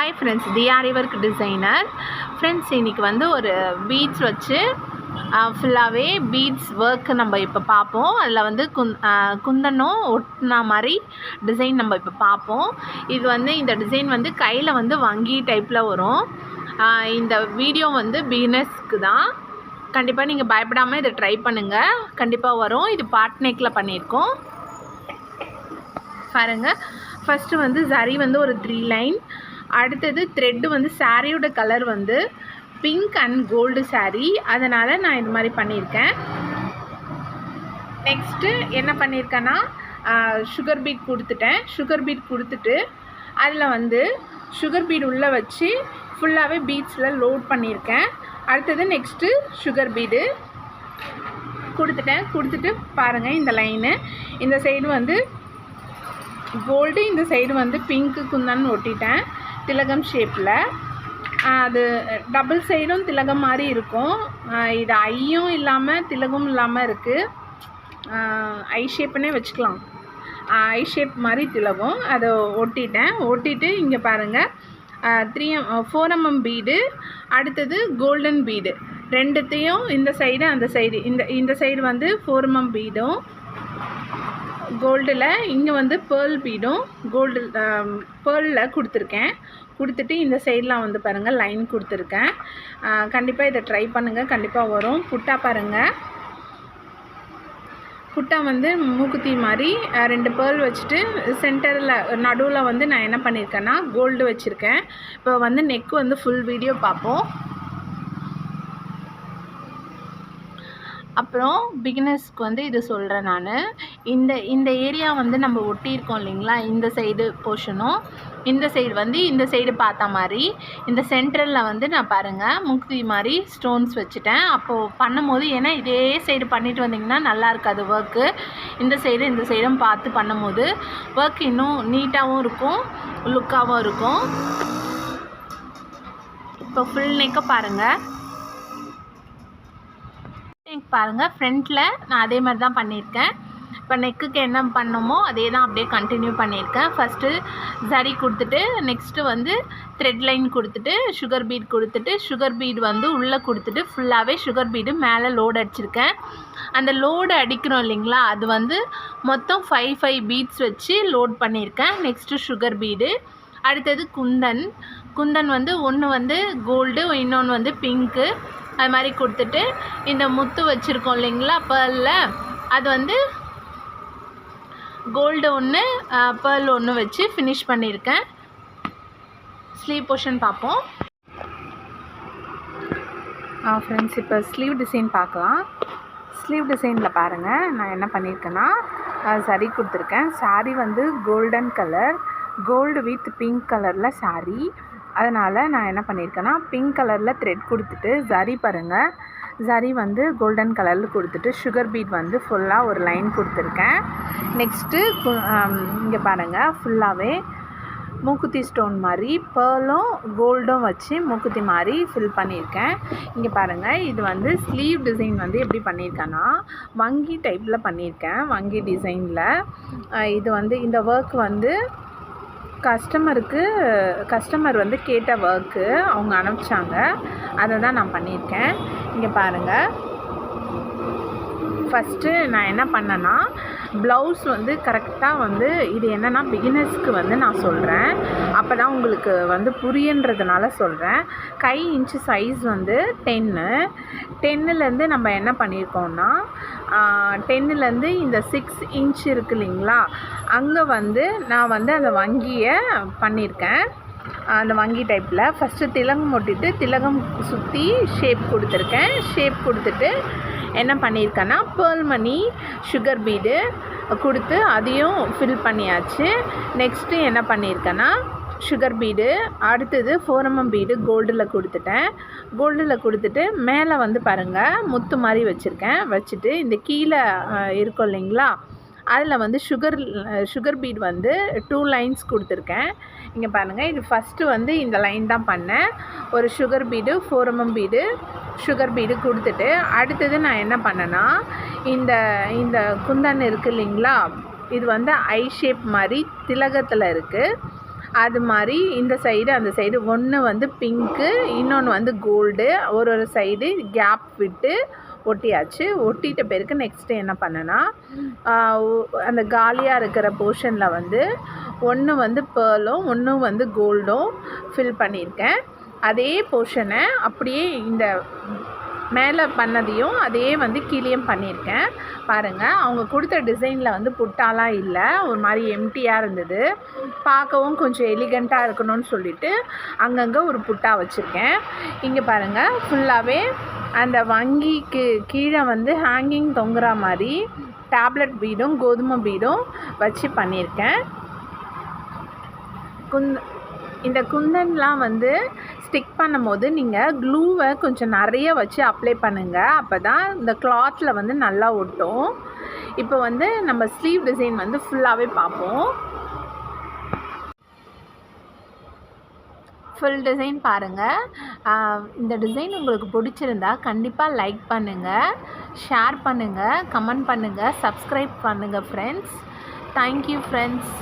Hi friends, TRE work designer. Friends, இன்றைக்கி வந்து ஒரு பீட்ஸ் வச்சு ஃபுல்லாகவே பீட்ஸ் ஒர்க்கு நம்ம இப்போ பார்ப்போம். அதில் வந்து குந்தனும் ஒட்டினா மாதிரி டிசைன் நம்ம இப்போ பார்ப்போம். இது வந்து இந்த டிசைன் வந்து கையில் வந்து வங்கி டைப்பில் வரும். இந்த வீடியோ வந்து பிகினர்ஸ்க்கு தான். கண்டிப்பாக நீங்கள் பயப்படாமல் இதை ட்ரை பண்ணுங்கள், கண்டிப்பாக வரும். இது பார்ட் நெக்கில் பண்ணியிருக்கோம் பாருங்கள். ஃபஸ்ட்டு வந்து சரி வந்து ஒரு 3 லைன். அடுத்தது த்ரெட்டு வந்து சாரியோட கலர் வந்து பிங்க் அண்ட் கோல்டு சாரீ, அதனால் நான் இது மாதிரி பண்ணியிருக்கேன். நெக்ஸ்ட்டு என்ன பண்ணியிருக்கேன்னா சுகர் பீட் கொடுத்துட்டேன். சுகர் பீட் கொடுத்துட்டு அதில் வந்து சுகர் பீட் உள்ளே வச்சு ஃபுல்லாகவே பீட்ஸில் லோட் பண்ணியிருக்கேன். அடுத்தது நெக்ஸ்ட்டு சுகர் பீடு கொடுத்துட்டு பாருங்கள், இந்த லைனு இந்த சைடு வந்து கோல்டு, இந்த சைடு வந்து பிங்க்கு குந்தன் ஒட்டிட்டேன் திலகம் ஷேப்பில். அது டபுள் சைடும் திலகம் மாதிரி இருக்கும். இது ஐயும் இல்லாமல் திலகம் இல்லாமல் இருக்குது. ஐ ஷேப்புன்னே வச்சுக்கலாம். ஐ ஷேப் மாதிரி திலகம் அதை ஒட்டிட்டு இங்கே பாருங்கள், 4 mm பீடு, அடுத்தது கோல்டன் பீடு, ரெண்டுத்தையும் இந்த சைடு அந்த சைடு, இந்த சைடு வந்து 4 mm பீடும் கோல்டில், இங்கே வந்து பேர்ல் பீடும் கோல்டு பேர்லில் கொடுத்துட்டு இந்த சைடெலாம் வந்து பாருங்கள் லைன் கொடுத்துருக்கேன். கண்டிப்பாக இதை ட்ரை பண்ணுங்கள், கண்டிப்பாக வரும். புட்டா பாருங்கள், புட்டா வந்து மூக்குத்தி மாதிரி 2 பேர்ல் வச்சுட்டு சென்டரில் நடுவில் வந்து நான் என்ன பண்ணியிருக்கேன்னா கோல்டு வச்சுருக்கேன். இப்போ வந்து நெக்கு வந்து ஃபுல் வீடியோ பார்ப்போம். அப்புறம் பிகினர்ஸ்க்கு வந்து இது சொல்கிறேன் நான். இந்த ஏரியா வந்து நம்ம ஒட்டியிருக்கோம் இல்லைங்களா, இந்த சைடு போர்ஷனும் இந்த சைடு வந்து இந்த சைடு பார்த்த மாதிரி இந்த சென்ட்ரலில் வந்து நான் பாருங்கள் முக்தி மாதிரி ஸ்டோன்ஸ் வச்சுட்டேன். அப்போது பண்ணும்போது, ஏன்னா இதே சைடு பண்ணிட்டு வந்திங்கன்னா நல்லா இருக்காது ஒர்க்கு. இந்த சைடும் பார்த்து பண்ணும்போது ஒர்க் இன்னும் நீட்டாகவும் இருக்கும், லுக்காகவும் இருக்கும். இப்போ ஃபுல் நெக்கை பாருங்கள். பாருங்கள், ஃப்ரண்ட்டில் நான் அதே மாதிரி தான் பண்ணியிருக்கேன். இப்போ நெக்குக்கு என்ன பண்ணோமோ அதே தான் அப்படியே கண்டினியூ பண்ணியிருக்கேன். ஃபஸ்ட்டு சரி கொடுத்துட்டு நெக்ஸ்ட்டு வந்து த்ரெட் லைன் கொடுத்துட்டு சுகர் பீட் கொடுத்துட்டு சுகர் பீட் வந்து உள்ளே கொடுத்துட்டு ஃபுல்லாகவே சுகர் பீடு மேலே லோடு அடிச்சிருக்கேன். அந்த லோடு அடிக்கிறோம் இல்லைங்களா, அது வந்து மொத்தம் 5 பீட்ஸ் வச்சு லோட் பண்ணியிருக்கேன். நெக்ஸ்ட்டு சுகர் பீடு, அடுத்தது குந்தன் வந்து ஒன்று வந்து கோல்டு, இன்னொன்று வந்து பிங்க்கு, அது மாதிரி கொடுத்துட்டு இந்த முத்து வச்சுருக்கோம் இல்லைங்களா பேர்லில், அது வந்து கோல்டு ஒன்று பேர்ல் ஒன்று வச்சு ஃபினிஷ் பண்ணியிருக்கேன். ஸ்லீவ் போர்ஷன் பார்ப்போம். ஃப்ரெண்ட்ஸ், இப்போ ஸ்லீவ் டிசைன் பார்க்கலாம். ஸ்லீவ் டிசைனில் பாருங்கள், நான் என்ன பண்ணியிருக்கேன்னா சரி கொடுத்துருக்கேன். சாரீ வந்து golden colour, gold with pink கலரில் சாரீ. அதனால் நான் என்ன பண்ணியிருக்கேன்னா பிங்க் கலரில் த்ரெட் கொடுத்துட்டு சரி பாருங்கள், சரி வந்து கோல்டன் கலரில் கொடுத்துட்டு சுகர் பீட் வந்து ஃபுல்லாக ஒரு லைன் கொடுத்துருக்கேன். நெக்ஸ்ட்டு இங்கே பாருங்கள், ஃபுல்லாகவே மூக்குத்தி ஸ்டோன் மாதிரி பேர்லும் கோல்டும் வச்சு மூக்குத்தி மாதிரி ஃபில் பண்ணியிருக்கேன். இங்கே பாருங்கள், இது வந்து ஸ்லீவ் டிசைன் வந்து எப்படி பண்ணியிருக்கேன்னா வங்கி டைப்பில் பண்ணியிருக்கேன், வங்கி டிசைனில். இது வந்து இந்த ஒர்க் வந்து கஸ்டமர் வந்து கேட்ட ஒர்க்கு அவங்க அனுப்பிச்சாங்க, அதை தான் நான் பண்ணியிருக்கேன். இங்கே பாருங்கள், ஃபஸ்ட்டு நான் என்ன பண்ணேன்னா ப்ளவுஸ் வந்து கரெக்டாக வந்து இது என்னென்னா பிகினர்ஸ்க்கு வந்து நான் சொல்கிறேன், அப்போ தான் உங்களுக்கு வந்து புரியுன்றதுனால சொல்கிறேன். கை இன்ச்சு சைஸ் வந்து 10லேருந்து நம்ம என்ன பண்ணியிருக்கோம்னா 10லேருந்து இந்த 6 இன்ச் இருக்குது இல்லைங்களா, அங்கே வந்து நான் வந்து அந்த வங்கியை பண்ணியிருக்கேன். அந்த வங்கி டைப்பில் ஃபஸ்ட்டு திலகம் ஒட்டிட்டு திலகம் சுற்றி ஷேப் கொடுத்துருக்கேன். ஷேப் கொடுத்துட்டு என்ன பண்ணியிருக்கேன்னா பேர்ல் மணி சுகர் பீடு கொடுத்து அதையும் ஃபில் பண்ணியாச்சு. நெக்ஸ்ட்டு என்ன பண்ணியிருக்கேன்னா சுகர் பீடு, அடுத்தது 4 mm பீடு கோல்டில் கொடுத்துட்டு மேலே வந்து பாருங்கள் முத்து மாதிரி வச்சுட்டு இந்த கீழே இருக்கும் இல்லைங்களா, அதில் வந்து சுகர் பீட் வந்து 2 லைன்ஸ் கொடுத்துருக்கேன். இங்கே பாருங்கள், இது ஃபஸ்ட்டு வந்து இந்த லைன் தான் பண்ணேன். ஒரு sugar bead 4 mm bead sugar bead கொடுத்துட்டு அடுத்தது நான் என்ன பண்ணேன்னா இந்த குந்தன் இருக்குது இல்லைங்களா, இது வந்து ஐ ஷேப் மாதிரி திலகத்தில் இருக்குது. அது மாதிரி இந்த சைடு அந்த சைடு ஒன்று வந்து பிங்க்கு, இன்னொன்று வந்து கோல்டு, ஒரு சைடு கேப் விட்டு ஒட்டியாச்சு. ஒட்டிட்ட பிறகு நெக்ஸ்ட்டு என்ன பண்ணேன்னா, அந்த காலியாக இருக்கிற போர்ஷனில் வந்து ஒன்று வந்து பேர்லும் ஒன்று வந்து கோல்டும் ஃபில் பண்ணியிருக்கேன். அதே போர்ஷனை அப்படியே இந்த மேலே பண்ணதையும் அதே வந்து கீழேயும் பண்ணியிருக்கேன். பாருங்கள், அவங்க கொடுத்த டிசைனில் வந்து புட்டாலாம் இல்லை, ஒரு மாதிரி எம்டியாக இருந்தது. பார்க்கவும் கொஞ்சம் எலிகண்ட்டாக இருக்கணும்னு சொல்லிவிட்டு அங்கங்கே ஒரு புட்டா வச்சுருக்கேன். இங்கே பாருங்கள், ஃபுல்லாகவே அந்த வங்கிக்கு கீழே வந்து ஹேங்கிங் தொங்குற மாதிரி டேப்லெட் பீடும் கோதுமை பீடும் வச்சு பண்ணியிருக்கேன். இந்த குந்தன்லாம் வந்து ஸ்டிக் பண்ணும்போது நீங்கள் க்ளூவை கொஞ்சம் நிறைய வச்சு அப்ளை பண்ணுங்கள். அப்போ தான் இந்த கிளாத்தில் வந்து நல்லா ஒட்டும். இப்போ வந்து நம்ம ஸ்லீவ் டிசைன் வந்து ஃபுல்லாகவே பார்ப்போம். ஃபுல் டிசைன் பாருங்கள். இந்த டிசைன் உங்களுக்கு பிடிச்சிருந்தா கண்டிப்பாக லைக் பண்ணுங்கள், ஷேர் பண்ணுங்கள், கமெண்ட் பண்ணுங்கள், சப்ஸ்கிரைப் பண்ணுங்கள் ஃப்ரெண்ட்ஸ். Thank you friends.